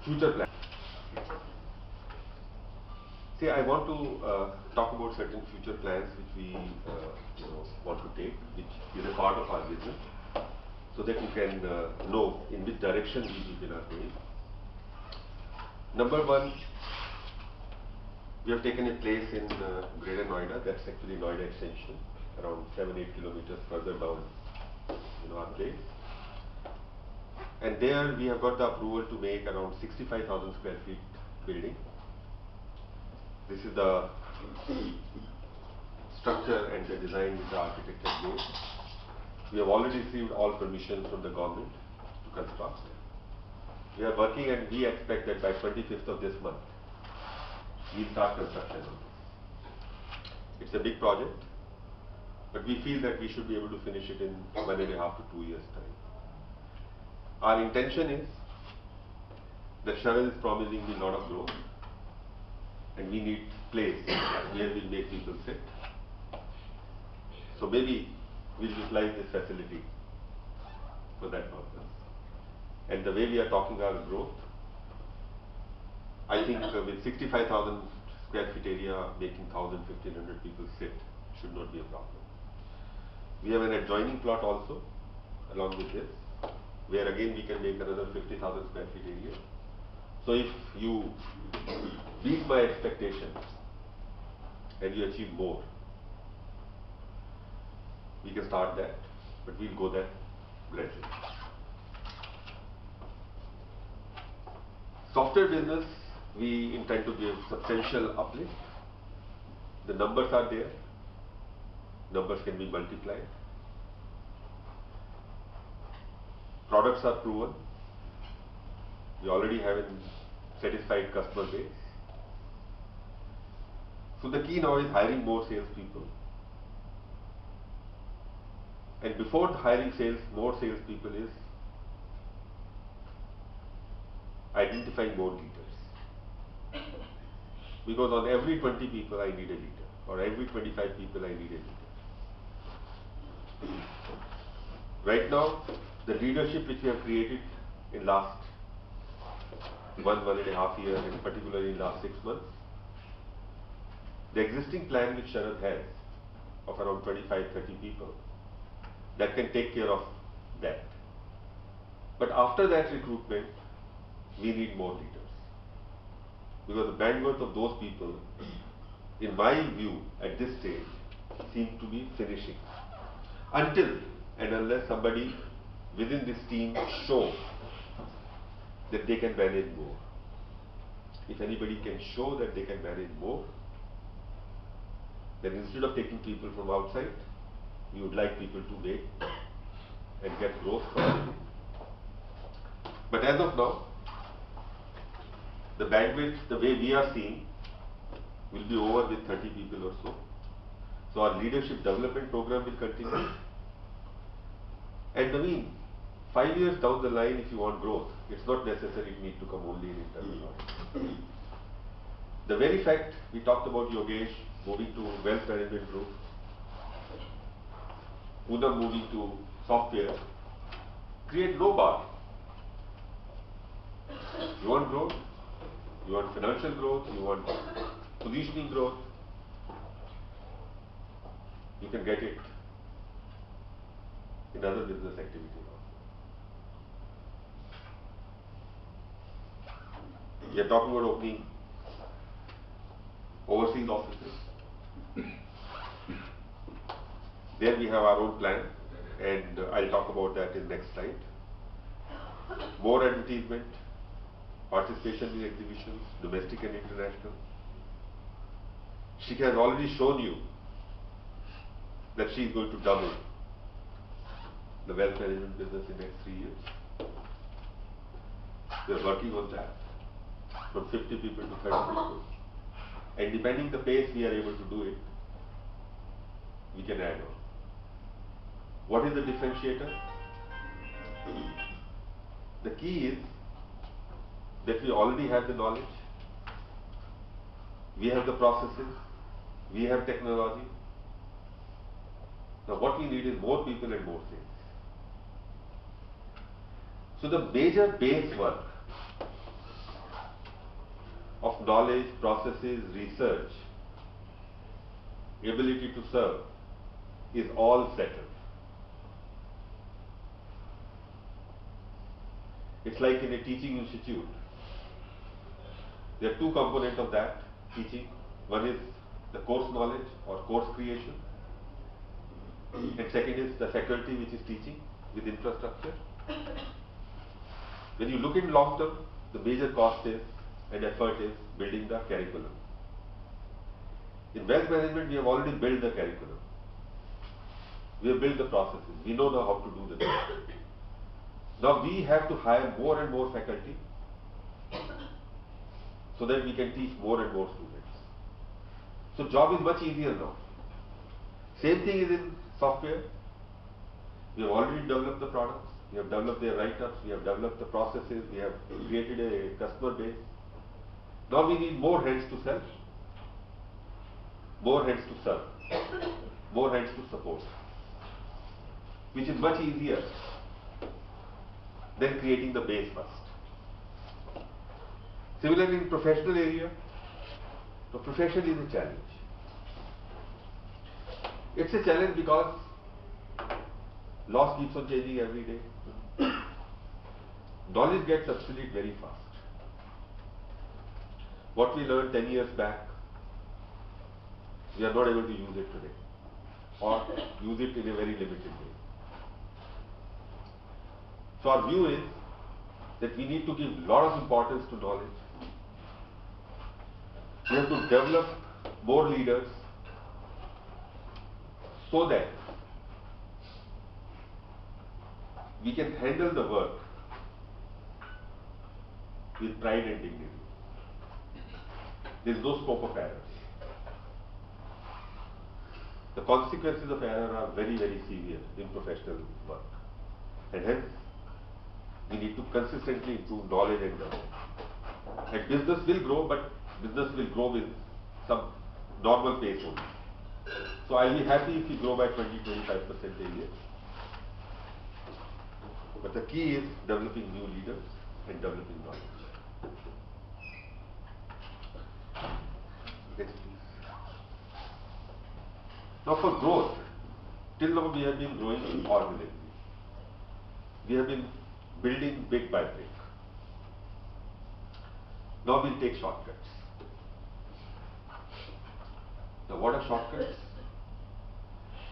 Future plan. See, I want to talk about certain future plans which we want to take, which is a part of our business, so that you can know in which direction we people are going. Number one, we have taken a place in Greater Noida. That's actually Noida Extension, around 7-8 kilometers further down, our place. And there we have got the approval to make around 65,000 square feet building. This is the structure and the design with the architect has made. We have already received all permissions from the government to construct. We are working and we expect that by 25th of this month, we'll start construction on this. It's a big project, but we feel that we should be able to finish it in 1.5 to 2 years' time. Our intention is that Sharad is promising me a lot of growth, and we need place where we make people sit. So maybe we'll utilize this facility for that purpose. And the way we are talking about growth, I think with 65,000 square feet area, making 1,000-1,500 people sit should not be a problem. We have an adjoining plot also along with this, where again we can make another 50,000 square feet area. So if you beat my expectations and you achieve more, we can start that, but we'll go there gradually. Software business, we intend to give substantial uplift. The numbers are there. Numbers can be multiplied. Products are proven. We already have a satisfied customer base. So the key now is hiring more salespeople. And before hiring more salespeople is identifying more leaders. Because on every 20 people I need a leader, or every 25 people I need a leader. Right now, the leadership which we have created in last 1.5 years, and particularly in last 6 months, the existing plan which Sharad has of around 25-30 people, that can take care of that. But after that recruitment, we need more leaders. Because the bandwidth of those people, in my view, at this stage, seems to be finishing. Until and unless somebody within this team show that they can manage more. If anybody can show that they can manage more, then instead of taking people from outside, we would like people to make and get growth from within. But as of now, the bandwidth, the way we are seeing, will be over with 30 people or so. So our leadership development program will continue. And I mean, 5 years down the line, if you want growth, it's not necessary it need to come only in internal audit. The very fact we talked about Yogesh moving to wealth management group, Poonam moving to software, create no bar. You want growth, you want financial growth, you want positioning growth, you can get it in other business activities also. We are talking about opening overseas offices. There we have our own plan, and I'll talk about that in next slide. More advertisement, participation in exhibitions, domestic and international. She has already shown you that she is going to double the wealth management business in next 3 years. We are working on that, from 50 people to 30 people. And depending the pace we are able to do it, we can add on. What is the differentiator? The key is that we already have the knowledge, we have the processes, we have technology. Now what we need is more people and more sales. So the major base work knowledge, processes, research, ability to serve is all settled. It's like in a teaching institute. There are two components of that teaching. One is the course knowledge or course creation, and second is the faculty which is teaching with infrastructure. When you look in long term, the major cost is and effort is building the curriculum. In wealth management, we have already built the curriculum. We have built the processes. We know now how to do the job. Now we have to hire more and more faculty so that we can teach more and more students. So job is much easier now. Same thing is in software. We have already developed the products. We have developed their write-ups. We have developed the processes. We have created a customer base. Now we need more hands to sell, more hands to serve, more hands to support, which is much easier than creating the base first. Similarly, in professional area, the profession is a challenge. It's a challenge because laws keeps on changing every day. Knowledge gets obsolete very fast. What we learned 10 years back, we are not able to use it today, or use it in a very limited way. So our view is that we need to give a lot of importance to knowledge. We have to develop more leaders so that we can handle the work with pride and dignity. There is no scope of error. The consequences of error are very, very severe in professional work. And hence, we need to consistently improve knowledge and development. And business will grow, but business will grow with some normal pace only. So I'll be happy if we grow by 20-25% a year. But the key is developing new leaders and developing knowledge. Next, please. Now for growth, till now we have been growing organically. We have been building brick by brick. Now we'll take shortcuts. Now what are shortcuts?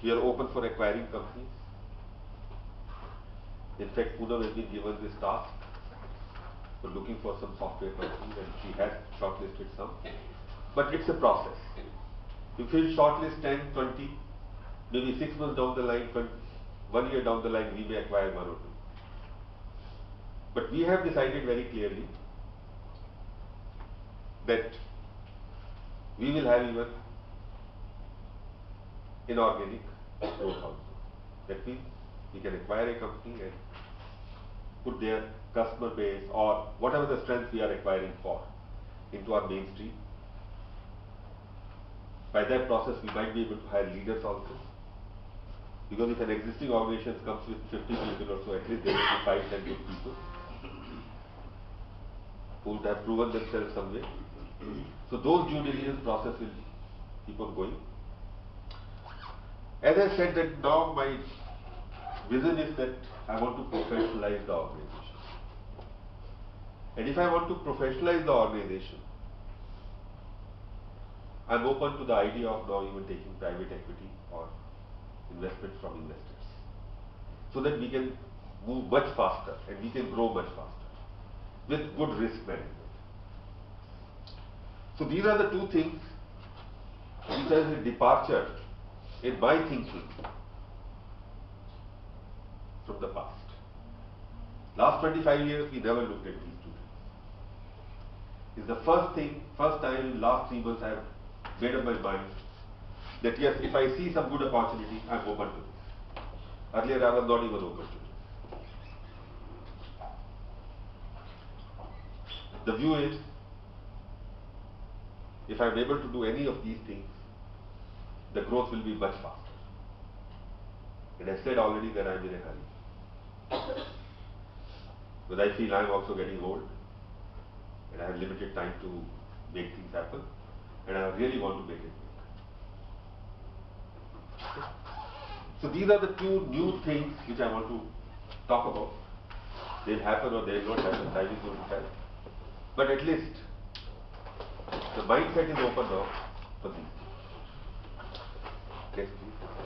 We are open for acquiring companies. In fact, Poonam has been given this task for looking for some software companies, and she has shortlisted some. But it's a process. If we shortlist 10, 20, maybe 6 months down the line, 1 year down the line, we may acquire 1 or 2. But we have decided very clearly that we will have even inorganic growth also. That means we can acquire a company and put their customer base or whatever the strength we are acquiring for into our mainstream. By that process, we might be able to hire leaders also. Because if an existing organization comes with 50 people or so, at least there will be 5, 10 good people who would have proven themselves some way. So those due diligence process will keep on going. As I said, that now my vision is that I want to professionalize the organization. And if I want to professionalize the organization, I'm open to the idea of now even taking private equity or investment from investors, so that we can move much faster and we can grow much faster with good risk management. So these are the two things which are a departure in my thinking from the past. Last 25 years, we never looked at these two things. It's the first time in last 3 months I have made up my mind that yes, if I see some good opportunity, I'm open to this. Earlier, I was not even open to this. The view is, if I'm able to do any of these things, the growth will be much faster. And I said already that I'm in a hurry. But I feel I'm also getting old, and I have limited time to make things happen, and I really want to make it big. So these are the two new things which I want to talk about. They'll happen or they'll not happen, time is going to tell. But at least the mindset is open now for these things. Yes, please.